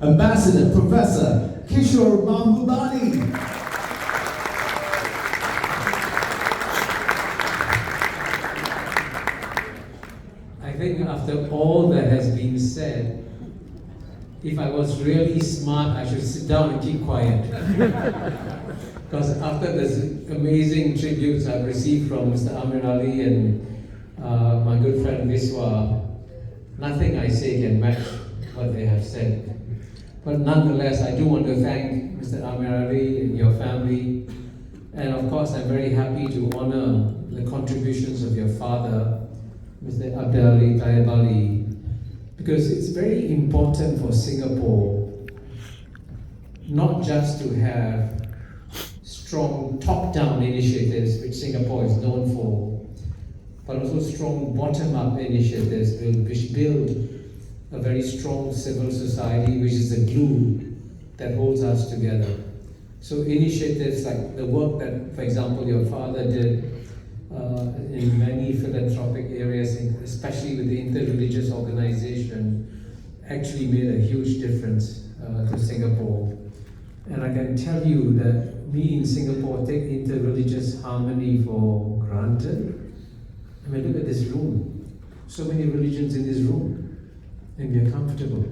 Ambassador Professor Kishore Mahbubani. I think after all that has been said, if I was really smart, I should sit down and keep quiet. Because after this amazing tributes I've received from Mr. Amir Ali and my good friend Viswa, nothing I say can match what they have said. But nonetheless, I do want to thank Mr. Amir Ali and your family. And of course, I'm very happy to honor the contributions of your father, Mr. Adbeali, Tayebali, because it's very important for Singapore not just to have strong top-down initiatives, which Singapore is known for, but also strong bottom-up initiatives which build a very strong civil society, which is the glue that holds us together. So initiatives like the work that, for example, your father did in many philanthropic areas, especially with the interreligious organization, actually made a huge difference to Singapore. And I can tell you that we in Singapore take interreligious harmony for granted. I mean, look at this room. So many religions in this room. And we are comfortable.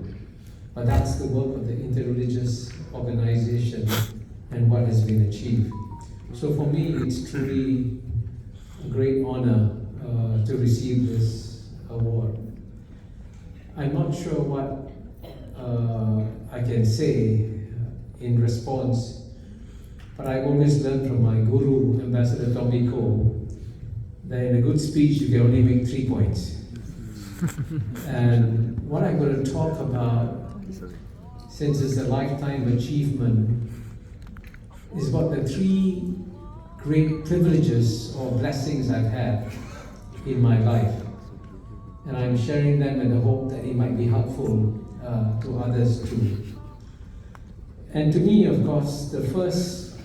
But that's the work of the interreligious organization and what has been achieved. So for me, it's truly a great honor to receive this award. I'm not sure what I can say in response, but I've always learned from my guru, Ambassador Tomiko, that in a good speech you can only make 3 points. And what I'm going to talk about, since it's a lifetime achievement, is about the 3 great privileges or blessings I've had in my life. And I'm sharing them in the hope that it might be helpful to others too. And to me, of course, the first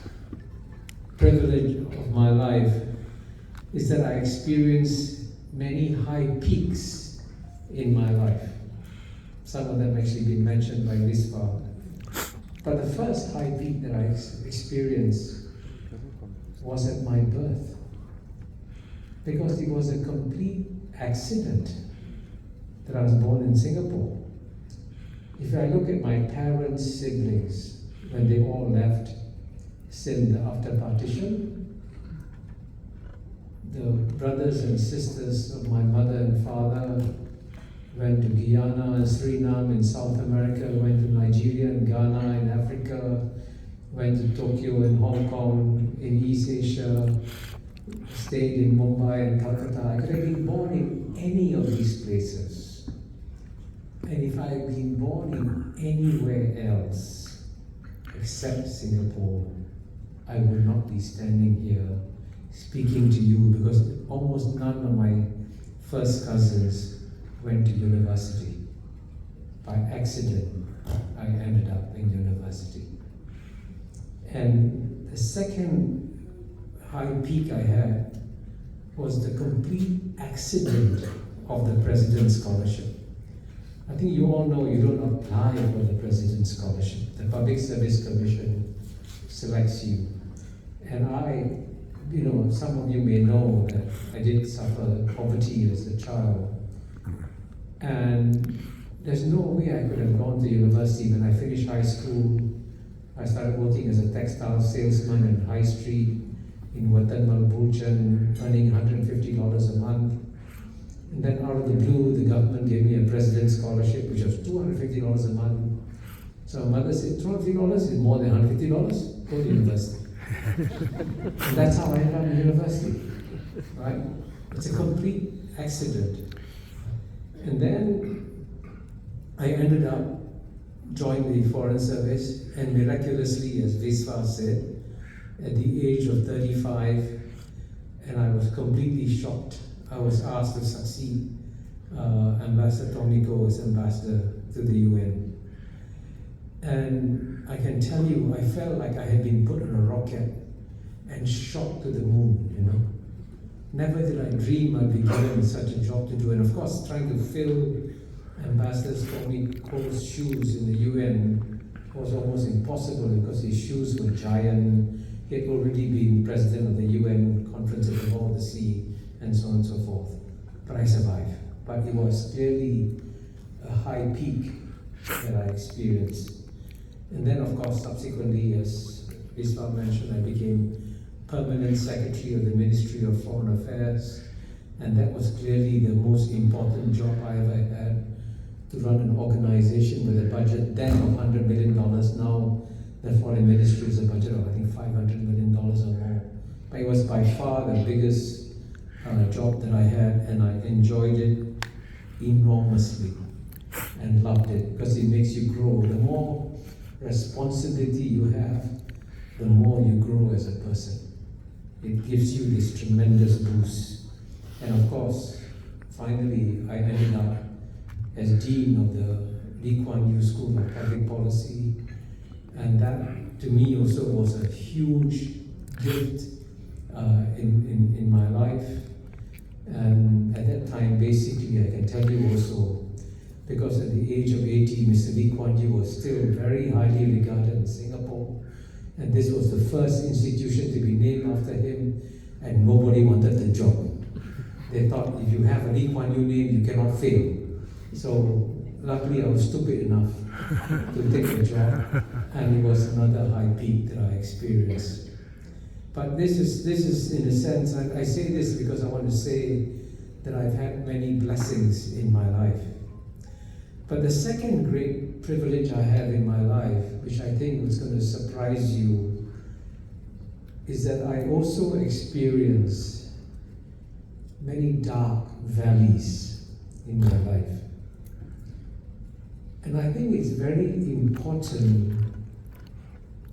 privilege of my life is that I experienced many high peaks in my life. Some of them actually been mentioned by Vispa. But the first high peak that I experienced was at my birth, because it was a complete accident that I was born in Singapore. If I look at my parents' siblings, when they all left Sindh after partition, the brothers and sisters of my mother and father went to Guyana and Suriname in South America, went to Nigeria and Ghana in Africa, went to Tokyo and Hong Kong in East Asia, stayed in Mumbai and Calcutta. I could have been born in any of these places. And if I had been born in anywhere else except Singapore, I would not be standing here speaking to you, because almost none of my first cousins went to university. By accident, I ended up in university. And the second high peak I had was the complete accident of the President's Scholarship. I think you all know you don't apply for the President's Scholarship. The Public Service Commission selects you. And some of you may know that I did suffer poverty as a child. And there's no way I could have gone to university. When I finished high school, I started working as a textile salesman in High Street in Watan Malbulchan, earning $150 a month. And then out of the blue, the government gave me a President's Scholarship, which was $250 a month. So my mother said, $250 is more than $150, go to university. And that's how I ended up in university, right? It's a complete accident. And then I ended up joining the Foreign Service, and miraculously, as Visva said, at the age of 35, and I was completely shocked, I was asked to succeed Ambassador Tomiko as ambassador to the UN. And I can tell you, I felt like I had been put on a rocket and shot to the moon, Never did I dream I'd be given such a job to do, and of course trying to fill Ambassador Tommy Cole's shoes in the UN was almost impossible because his shoes were giant. He had already been president of the UN Conference at the Law of the Sea, and so on and so forth. But I survived. But it was clearly a high peak that I experienced. And then, of course, subsequently, as Biswa mentioned, I became permanent secretary of the Ministry of Foreign Affairs, and that was clearly the most important job I ever had, to run an organization with a budget then of $100 million. Now, the foreign ministry is a budget of, I think, $500 million or more. But it was by far the biggest job that I had, and I enjoyed it enormously and loved it because it makes you grow. The more responsibility you have, the more you grow as a person. It gives you this tremendous boost. And of course, finally, I ended up as Dean of the Lee Kuan Yew School of Public Policy. And that, to me, also was a huge gift in my life. And at that time, basically, I can tell you also, because at the age of 80, Mr. Lee Kuan Yew was still very highly regarded in Singapore. And this was the first institution to be named after him, and nobody wanted the job. They thought if you have a Lee Kuan Yew name, you cannot fail. So luckily I was stupid enough to take the job, and it was another high peak that I experienced. But this is in a sense, I say this because I want to say that I've had many blessings in my life. But the second great privilege I have in my life, which I think was going to surprise you, is that I also experienced many dark valleys in my life. And I think it's very important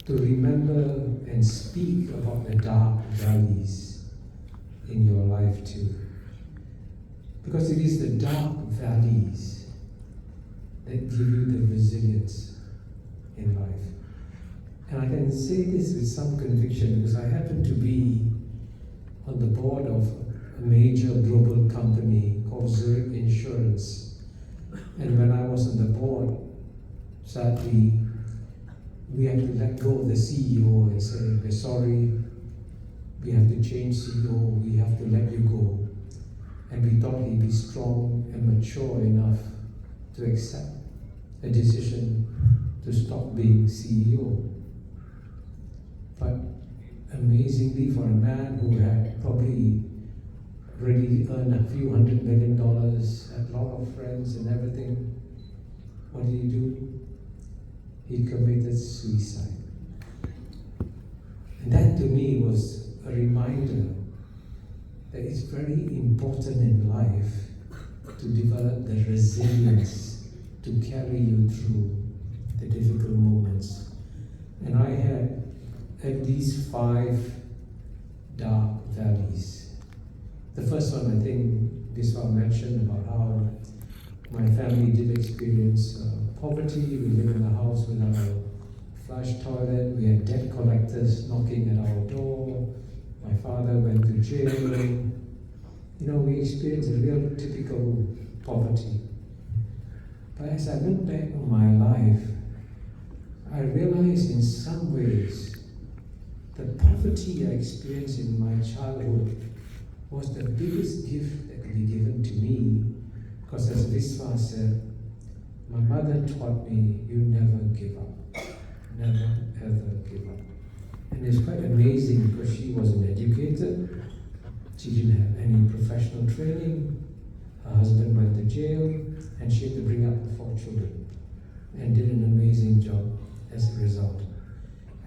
to remember and speak about the dark valleys in your life too. Because it is the dark valleys that give you the resilience in life. And I can say this with some conviction because I happen to be on the board of a major global company called Zurich Insurance. And when I was on the board, sadly, we had to let go of the CEO and say, we're sorry, we have to change CEO, we have to let you go. And we thought he'd be strong and mature enough to accept a decision to stop being CEO. But amazingly, for a man who had probably already earned a few $100 million, had a lot of friends and everything, what did he do? He committed suicide. And that to me was a reminder that it's very important in life to develop the resilience to carry you through the difficult moments. And I had at least 5 dark valleys. The first one, I think Biswa mentioned about how my family did experience poverty. We lived in a house without a flush toilet. We had debt collectors knocking at our door. My father went to jail. You know, we experienced a real typical poverty. But as I look back on my life, I realized in some ways the poverty I experienced in my childhood was the biggest gift that could be given to me, because as Viswa said, my mother taught me, you never give up. Never, ever give up. And it's quite amazing because she wasn't educated, she didn't have any professional training, her husband went to jail, and she had to bring up the 4 children, and did an amazing job as a result.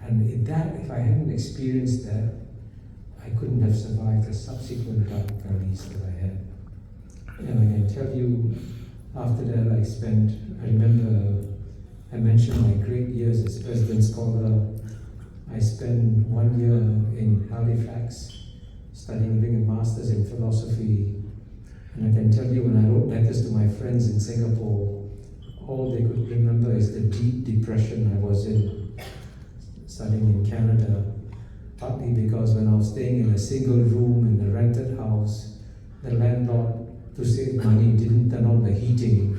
And if I hadn't experienced that, I couldn't have survived the subsequent dark valleys that I had. And I can tell you, after that I remember I mentioned my great years as President Scholar. I spent 1 year in Halifax studying, doing a master's in philosophy. And I can tell you, when I wrote letters to my friends in Singapore, all they could remember is the deep depression I was in, studying in Canada, partly because when I was staying in a single room in a rented house, the landlord, to save money, didn't turn on the heating.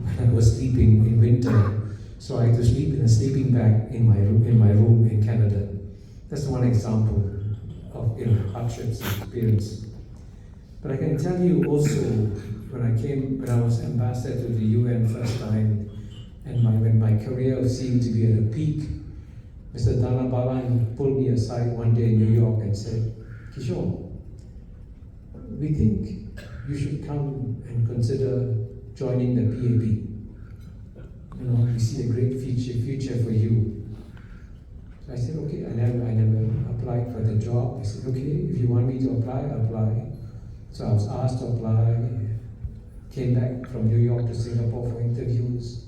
when I was sleeping in winter, so I had to sleep in a sleeping bag in my room in Canada. That's one example of hardships and experience. But I can tell you also, when I was ambassador to the UN first time, and when my career seemed to be at a peak, Mr. Dhanabala pulled me aside one day in New York and said, Kishore, we think you should come and consider joining the PAP. We see a great future for you. So I said, okay, I never applied for the job. I said, okay, if you want me to apply, I'll apply. So I was asked to apply, came back from New York to Singapore for interviews,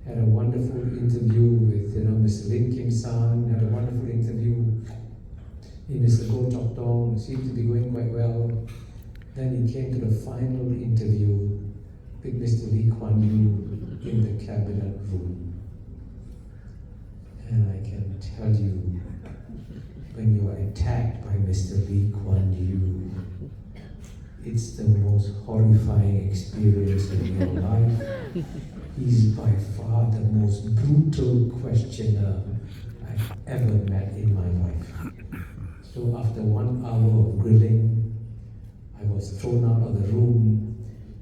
had a wonderful interview with Mr. Lim Kim San, had a wonderful interview with Mr. Goh Chok Tong, seemed to be going quite well. Then he came to the final interview with Mr. Lee Kuan Yew in the cabinet room. And I can tell you, when you are attacked by Mr. Lee Kuan Yew, it's the most horrifying experience in your life. He's by far the most brutal questioner I've ever met in my life. So after 1 hour of grilling, I was thrown out of the room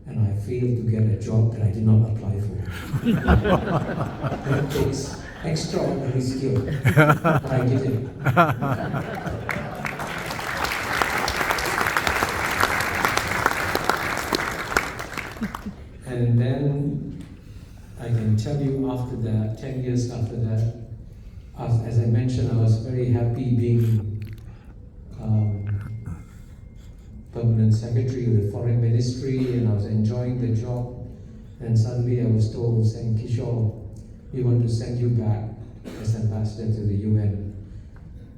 and I failed to get a job that I did not apply for. That takes extraordinary skill, but I did it. And then I can tell you after that, 10 years after that, as I mentioned, I was very happy being permanent secretary of the foreign ministry, and I was enjoying the job. And suddenly I was told, saying, Kishore, we want to send you back as ambassador to the UN.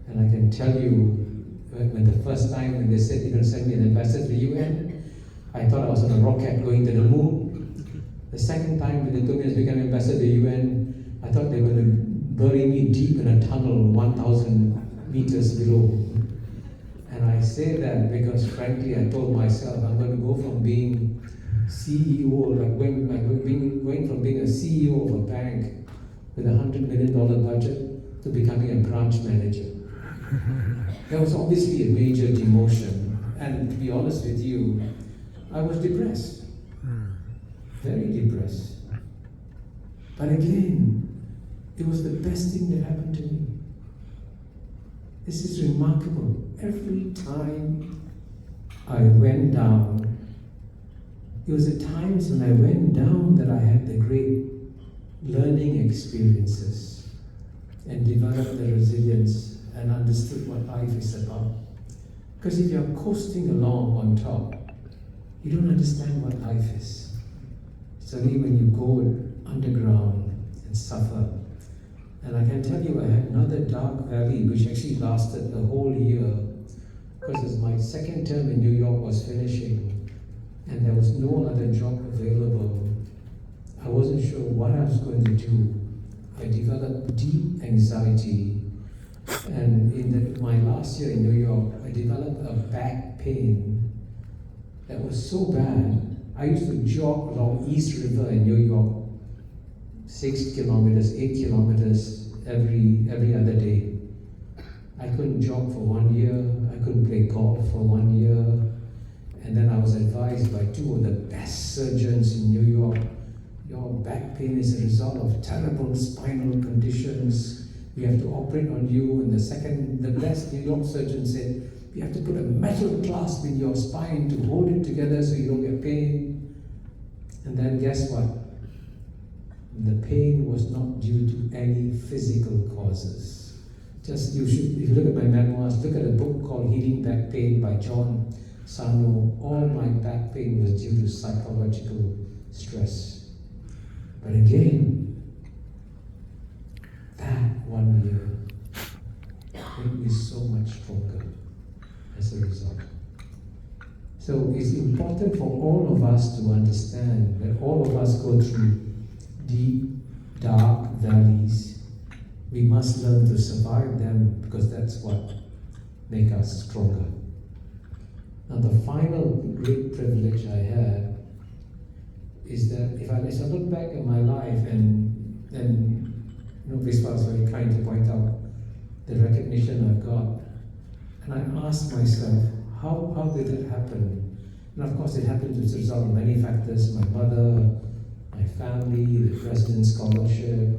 And I can tell you, when the first time when they said they're going to send me an ambassador to the UN, I thought I was on a rocket going to the moon. The second time when they told me I was becoming ambassador to the UN, I thought they were going to bury me deep in a tunnel 1,000 meters below. And I say that because frankly I told myself I'm going to go from being CEO, going from being a CEO of a bank with $100 million budget to becoming a branch manager. That was obviously a major demotion, and to be honest with you, I was depressed, very depressed. But again, it was the best thing that happened to me. This is remarkable. Every time I went down, it was at times when I went down that I had the great learning experiences and developed the resilience and understood what life is about. Because if you're coasting along on top, you don't understand what life is. It's only when you go underground and suffer. And I can tell you I had another dark valley which actually lasted a whole year, because as my second term in New York was finishing and there was no other job available, I wasn't sure what I was going to do. I developed deep anxiety, and in my last year in New York, I developed a back pain that was so bad. I used to jog along East River in New York, 6 kilometers, 8 kilometers every other day. I couldn't jog for 1 year, I couldn't play golf for 1 year, and then I was advised by two of the best surgeons in New York, your back pain is a result of terrible spinal conditions, we have to operate on you. And the best New York surgeon said, we have to put a metal clasp in your spine to hold it together so you don't get pain. And then guess what? The pain was not due to any physical causes. If you look at my memoirs, look at a book called Healing Back Pain by John Sano. All my back pain was due to psychological stress. But again, that 1 year made me so much stronger as a result. So it's important for all of us to understand that all of us go through deep, dark valleys. We must learn to survive them, because that's what makes us stronger. Now the final great privilege I had is that if I look back at my life and Vispa was very kind to point out the recognition I've got, and I asked myself, how did that happen? And of course it happened as a result of many factors, my mother, my family, the president's scholarship,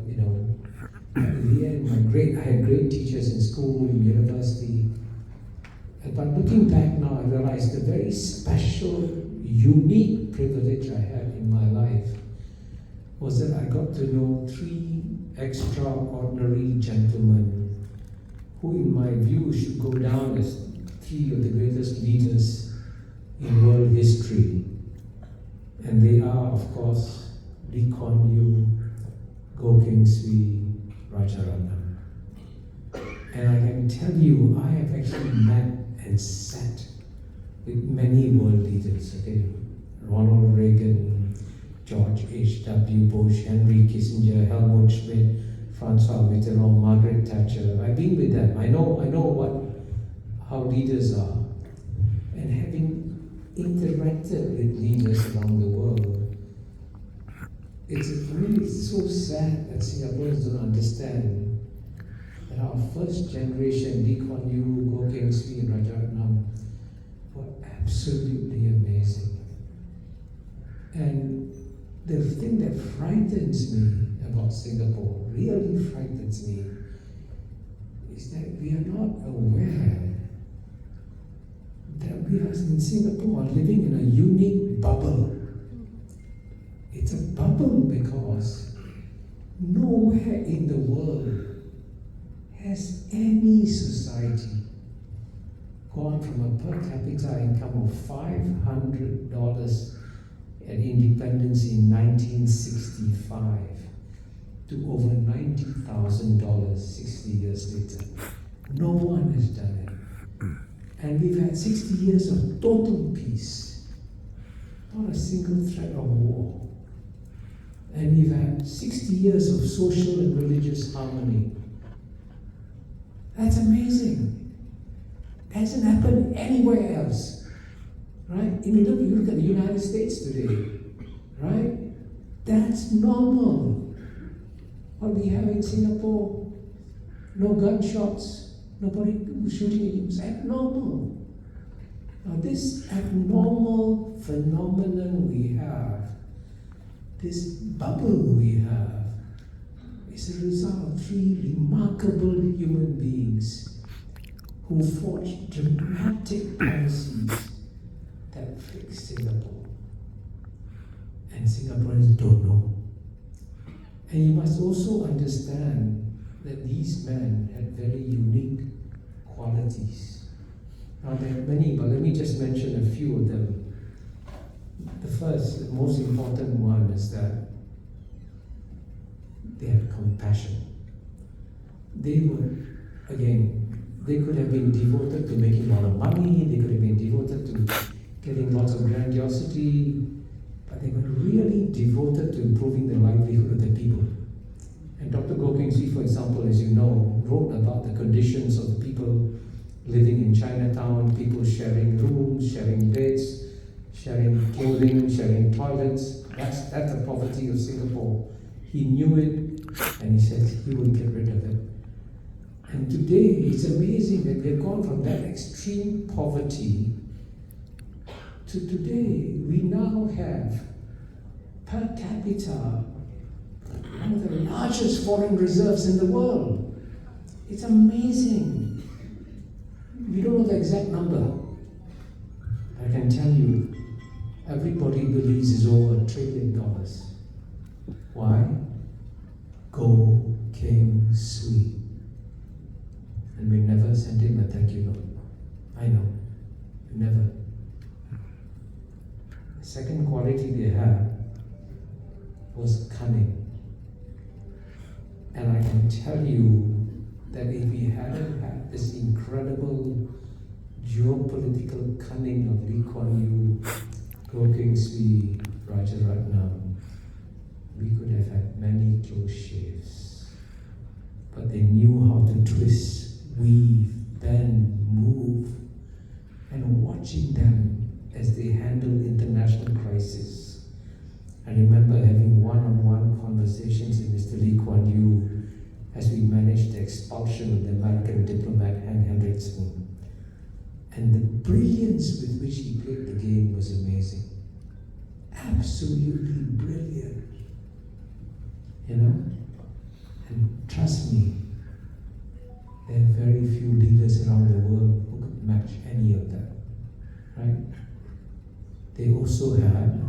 At the end, I had great teachers in school, in university. But looking back now, I realized the very special, unique privilege I had in my life was that I got to know 3 extraordinary gentlemen who, in my view, should go down as 3 of the greatest leaders in world history. And they are, of course, Lee Kuan Yew, Goh Keng Swee, Rajaratnam. And I can tell you, I have actually met and sat with many world leaders, okay? Ronald Reagan, George H.W. Bush, Henry Kissinger, Helmut Schmidt, Francois Mitterrand, Margaret Thatcher. I've been with them. I know how leaders are. And having interacted with leaders around the world, it's really so sad that Singaporeans don't understand that our first generation, Lee Kuan Yew, Goh Keng Swee, and Rajaratnam, were absolutely amazing. And the thing that frightens me about Singapore, really frightens me, is that we are not aware that we are in Singapore living in a unique bubble. It's a bubble because nowhere in the world has any society gone from a per capita income of $500 at independence in 1965 to over $90,000 60 years later. No one has done it. And we've had 60 years of total peace, not a single threat of war. And we've had 60 years of social and religious harmony. That's amazing. Hasn't happened anywhere else, right? You look at the United States today, right? That's normal. What we have in Singapore, no gunshots, nobody shooting, it's abnormal. Now this abnormal phenomenon we have, this bubble we have, is a result of 3 remarkable human beings who forged dramatic policies that fixed Singapore. And Singaporeans don't know. And you must also understand that these men had very unique qualities. Now there are many, but let me just mention a few of them. The first, the most important one is that they had compassion. They could have been devoted to making a lot of money, they could have been devoted to getting lots of grandiosity, but they were really devoted to improving the livelihood of the people. And Dr. Goh Keng Swee, for example, as you know, wrote about the conditions of the people living in Chinatown, people sharing rooms, sharing beds, sharing clothing, sharing toilets. That's the poverty of Singapore. He knew it, and he said he would get rid of it. And today, it's amazing that we have gone from that extreme poverty to today, we now have, per capita, one of the largest foreign reserves in the world. It's amazing. We don't know the exact number. I can tell you, everybody believes it's over $1 trillion. Why? Goh Keng Swee. And we never sent him a thank you note. I know. Never. The second quality they had was cunning. And I can tell you that if we hadn't had this incredible geopolitical cunning of Lee Kuan Yew, Goh Keng Swee, Rajaratnam, we could have had many close shaves. But they knew how to twist, weave, bend, move, and watching them as they handle international crisis. I expulsion of the American diplomat Henry Spoon. And the brilliance with which he played the game was amazing. Absolutely brilliant. You know? And trust me, there are very few leaders around the world who could match any of that. Right? They also had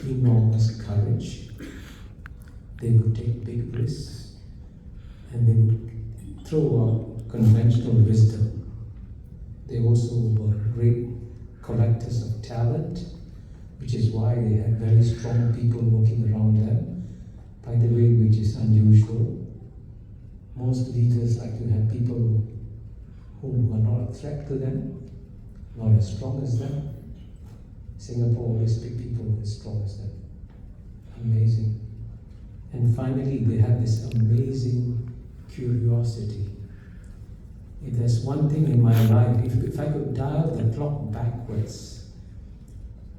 enormous courage. They would take big risks, and they would throw out conventional wisdom. They also were great collectors of talent, which is why they had very strong people working around them, by the way, which is unusual. Most leaders like to have people who are not a threat to them, not as strong as them. Singapore always pick people as strong as them. Amazing. And finally, they have this amazing curiosity. If there's one thing in my life, if I could dial the clock backwards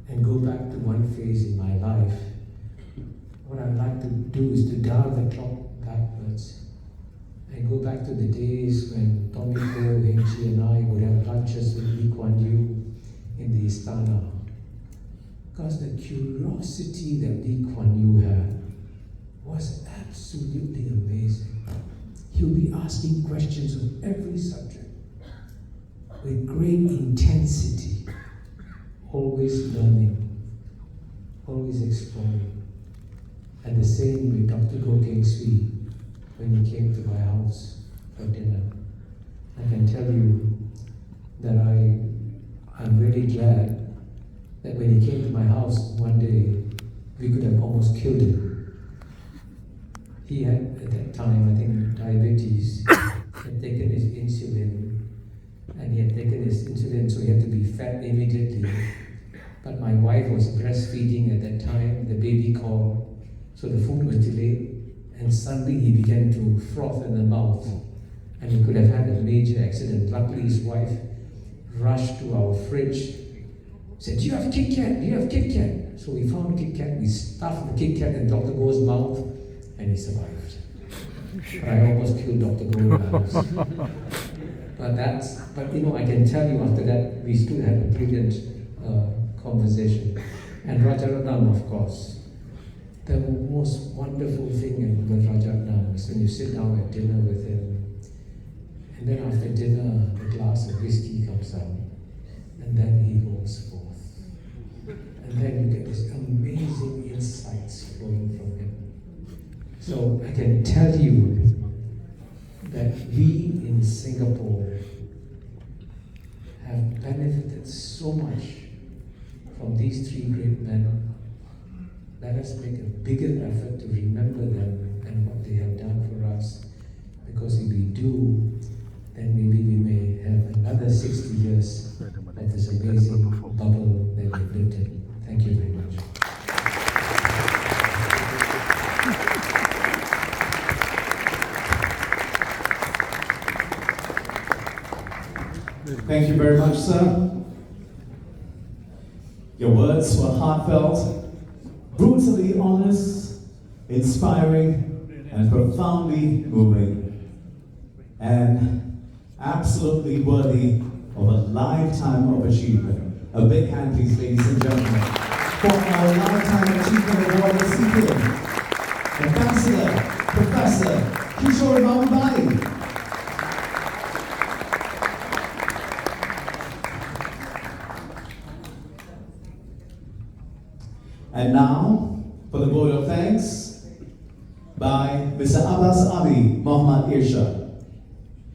and go back to one phase in my life, what I'd like to do is to dial the clock backwards and go back to the days when Tommy Ko, Heng Chi and I would have lunches with Lee Kuan Yew in the Istana. Because the curiosity that Lee Kuan Yew had was absolutely amazing. He'll be asking questions of every subject with great intensity, always learning, always exploring. And the same with Dr. Goh Keng Swee when he came to my house for dinner. I can tell you that I'm really glad that when he came to my house one day, we could have almost killed him. He had, at that time, I think, diabetes, had taken his insulin, and he had taken his insulin, so he had to be fed immediately. But my wife was breastfeeding at that time, the baby called, so the food was delayed, and suddenly he began to froth in the mouth, and he could have had a major accident. Luckily, his wife rushed to our fridge, said, "Do you have Kit Kat? Do you have Kit Kat?" So we found Kit Kat, we stuffed the Kit Kat in Dr. Goh's mouth, and he survived. But I almost killed Dr. Goh in the house. But you know, I can tell you after that, we still had a brilliant conversation. And Rajaratnam, of course. The most wonderful thing with Rajaratnam is when you sit down at dinner with him, and then after dinner, the glass of whiskey comes out, and then he goes forth. And then you get this amazing insights flowing from him. So I can tell you that we in Singapore have benefited so much from these three great men. Let us make a bigger effort to remember them and what they have done for us, because if we do, then maybe we may have another 60 years of this amazing bubble that we've lived in. Thank you very much. Thank you very much, sir. Your words were heartfelt, brutally honest, inspiring, and profoundly moving, and absolutely worthy of a lifetime of achievement. A big hand, please, ladies and gentlemen, for our Lifetime Achievement Award recipient, Ambassador Professor Kishore Mahbubani. And now, for the vote of thanks by Mr. Abbas Ali Muhammad Irshad.